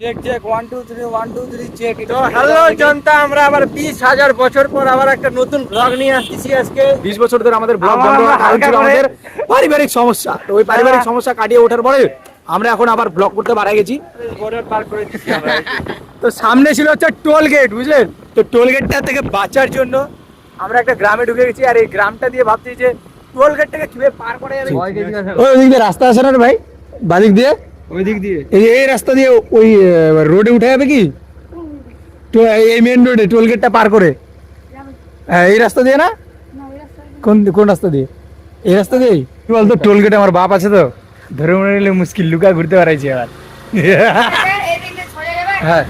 Check check 1 2 3 1 2 3 check. তো hello জনতা, আমরা আবার 20,000 বছর পর আবার একটা নতুন ব্লগ নিয়ে আসছি। আজকে 20 বছর ধরে আমাদের ব্লগ বন্ধ হওয়ার কারণ ছিল আমাদের পারিবারিক সমস্যা। তো ওই পারিবারিক সমস্যা কাটিয়ে ওঠার পরে আমরা এখন আবার ব্লগ করতে পারা গেছি। বর্ডার পার করে দিচ্ছি আমরা। তো সামনে ছিল হচ্ছে টোল গেট, বুঝলেন? তো টোল গেটটা থেকে বাঁচার জন্য আমরা একটা গ্রামে ঢুকে গেছি। আর এই গ্রামটা দিয়ে ভাবছি যে টোল গেটটাকে কিভাবে পার করা যাবে। ওই দিক দিয়ে রাস্তা আছে না রে ভাই, বাদিক দিয়ে, ওই দিক দিয়ে এই রাস্তা দিয়ে ওই রোডে উঠে যাবে কি? তো এই মেন রোডে টোল গেটটা পার করে এই রাস্তা দিয়ে না? কোন কোন রাস্তা দিয়ে? এই রাস্তা দিয়ে। কি বলতো, টোল গেটে আমার বাপ আছে তো, ধরে মনে নিলে মুশকিল, লুকা ঘুরতে পারাইছি এবার। হ্যাঁ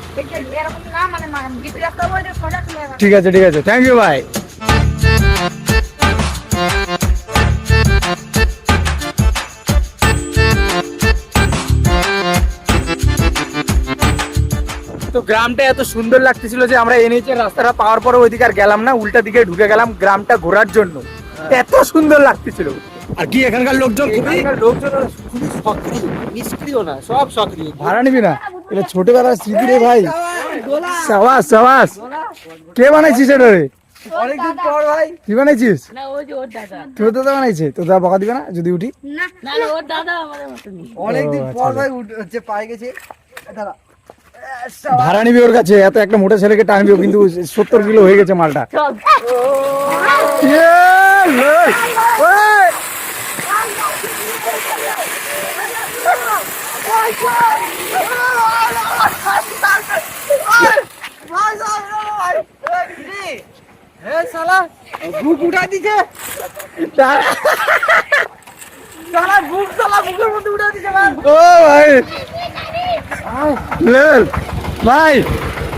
ঠিক আছে ঠিক আছে, থ্যাংক ইউ ভাই। তো গ্রামটা এত সুন্দর লাগতেছিল যে আমরা এনএইচের রাস্তাটা পাওয়ার পরে ওইদিকে আর গেলাম না, উল্টা দিকে ঢুকে গেলাম গ্রামটা ঘোরার জন্য। এত সুন্দর লাগতেছিল। আর কি এখানকার লোকজন খুবই সক্রিয়, নিষ্ক্রিয় না, সব সক্রিয়। ভাড়া নিবি না? এটা ছোটবেলার স্মৃতি রে ভাই। সাবাস সাবাস। কে বানাইছিস এটা রে? অনেকদিন পর ভাই। কি বানাইছিস? না ওই যে ওর দাদা। তোর দাদা বানাইছে? তোর দাদা বকা দিবে না যদি উঠি? না না ওর দাদা আমাদের মতনই। অনেকদিন পর ভাই হচ্ছে পাই গেছে। দাঁড়া, ভাড়া নিবি ওর কাছে? এত একটা মোটা ছেলেকে টানবি, ও কিন্তু 70 কিলো হয়ে গেছে মালটা। বুক উঠা দিছে। বুকের মধ্যে উঠা দিছে। ओ भाई लेवल भाई,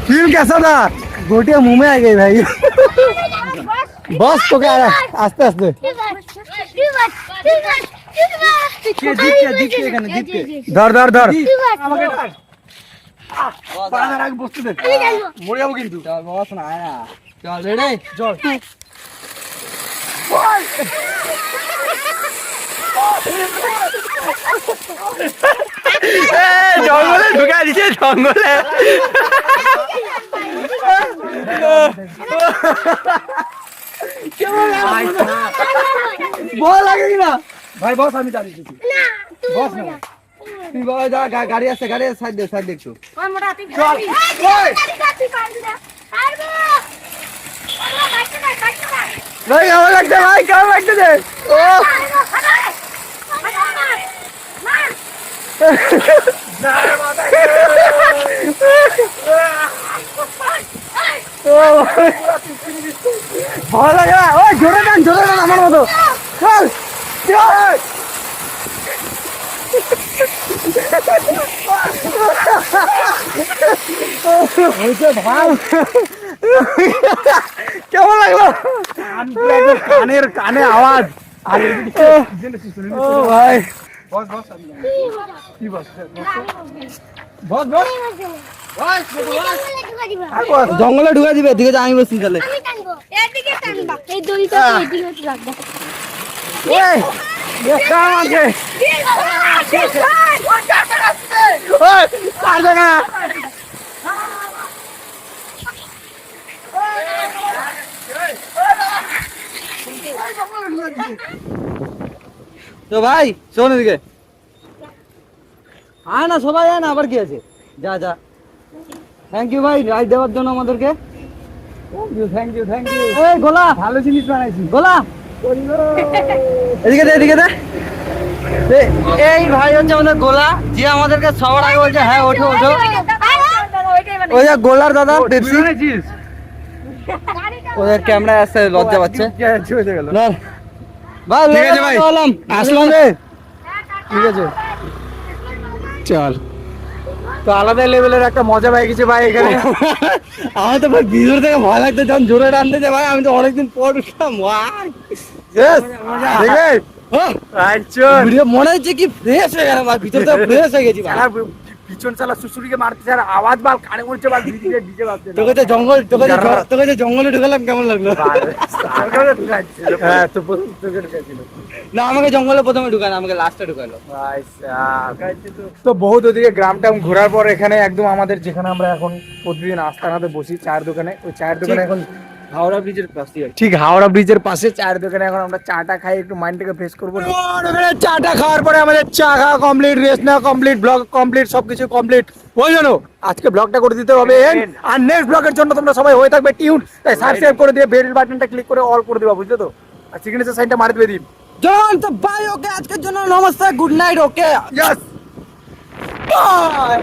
फील कैसा था? गोटियां मुंह में आ गई भाई। बस तो क्या है, आस्ते आस्ते धर धर धर। বসতে দে, মরে যাবো কিন্তু। বস না, আয় না, চল রেডি, চল। জঙ্গলে ঢুকা দিছে, জঙ্গলে। ভয় লাগে কিনা ভাই? বস, আমি দাঁড়িয়ে দিচ্ছি। বস না, তুই বাবা যা, গাড়ি আছে, গাড়ি আছে, সাইড দে, সাইড দেখছো। চল। ভাই কেমন লাগছে? ভাই কেমন লাগছে? ও ভালো লাগে না? ওই জোরে টান, জোরে টান আমার মতো। চল চল। কেমন লাগলো? কানের কানে আওয়াজ। ও ভাই, বস বস, কি বস? বস বস, জঙ্গলে ঢুকে দিবে, দিকে আমি বসছি তাহলে। তো ভাই শোন এদিকে, আয় না সবাই, আয় না, আবার কি আছে? যা যা। থ্যাংক ইউ ভাই রাইড দেওয়ার জন্য আমাদেরকে। Thank you thank you. এই গোলা, ভালো জিনিস বানাইছি। গোলা এদিকে দে, এদিকে দে। এই ভাই হচ্ছে আমাদের গোলা, যে আমাদেরকে সবার আগে বলছে হ্যাঁ ওঠো ওঠো। ওই যে গোলার দাদা পেপসি। ওদের ক্যামেরা আসছে, লজ্জা পাচ্ছে। ভাই ঠিক আছে ভাই, আসলাম রে। ঠিক আছে চল। তো আলাদা লেভেলের একটা মজা পাই গেছে ভাই এখানে। আমার তো ভাই ভিতর থেকে ভয় লাগতো যখন জোরে টানতেছে ভাই। আমি তো অনেকদিন পর উঠলাম। মনে হচ্ছে কি ফ্রেশ হয়ে গেল, ভিতর থেকে ফ্রেশ হয়ে গেছি। পিছন চালা সুসুরিকে মারতেছে আর আওয়াজ বাল কানে পড়ছে বাল ডিজে বাজছে তোকে যে জঙ্গলে ঢুকালাম কেমন লাগলো? হ্যাঁ তো প্রথম তোকে ঢুকাইছিল। না আমাকে জঙ্গলে প্রথমে ঢুকানো, আমাকে লাস্টে ঢুকালো। তো বহুত ওদিকে গ্রাম টাম ঘোরার পর এখানে একদম আমাদের যেখানে আমরা এখন প্রতিদিন আস্তানাতে বসি চায়ের দোকানে, ওই চায়ের দোকানে এখন হাওড়া ব্রিজের পাশে ঠিক হাওড়া ব্রিজের পাশে চায়ের দোকানে এখন আমরা চাটা খাই, একটু মাইন্ডটাকে ফ্রেশ করবো। ওখানে চাটা খাওয়ার পরে আমাদের চা খাওয়া কমপ্লিট, রেস্ট নেওয়া কমপ্লিট, ব্লগ কমপ্লিট, সবকিছু কমপ্লিট। ওই জন্য আজকে ব্লগটা করে দিতে হবে আর নেক্সট ব্লগের জন্য তোমরা সবাই হয়ে থাকবে টিউন, তাই সাবস্ক্রাইব করে দিয়ে বেল বাটনটা ক্লিক করে অল করে দিবা, বুঝলে তো? আর সিগনেচার সাইনটা মারি দেবে দিন। জন তো বাই, ওকে আজকের জন্য নমস্কার, good night, okay. Yes by.